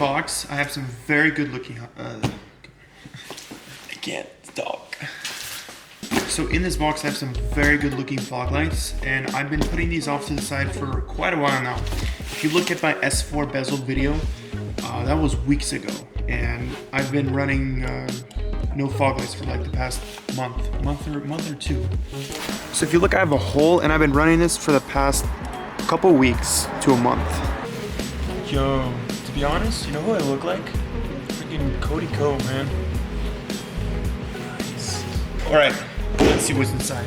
box, I have some very good looking, I can't talk. So in this box, I have some very good looking fog lights, and I've been putting these off to the side for quite a while now. If you look at my S4 bezel video, that was weeks ago, and I've been running no fog lights for like the past month or two. So if you look, I have a hole, and I've been running this for the past couple weeks to a month. Yo, to be honest, you know who I look like? Freaking Cody Ko, man. Nice. All right, let's see what's inside.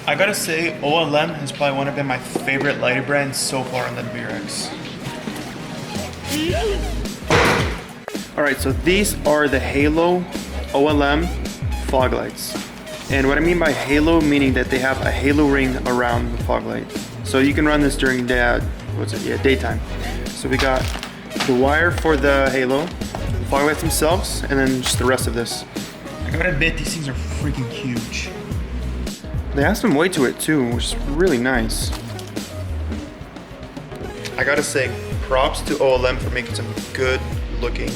I gotta say, OLM has probably one of been my favorite lighter brands so far on the VRX. Alright, so these are the Halo OLM fog lights. And what I mean by halo, meaning that they have a halo ring around the fog light. So you can run this during daytime. So we got the wire for the halo, the fog lights themselves, and then just the rest of this. I gotta admit, these things are freaking huge. They have some weight to it too, which is really nice. I gotta say, props to OLM for making some good looking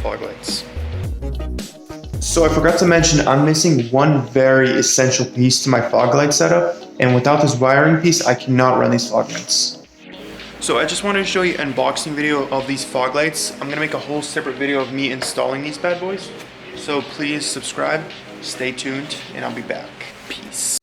fog lights. So I forgot to mention, I'm missing one very essential piece to my fog light setup, and without this wiring piece, I cannot run these fog lights. So I just wanted to show you an unboxing video of these fog lights. I'm gonna make a whole separate video of me installing these bad boys. So please subscribe, stay tuned, and I'll be back. Peace.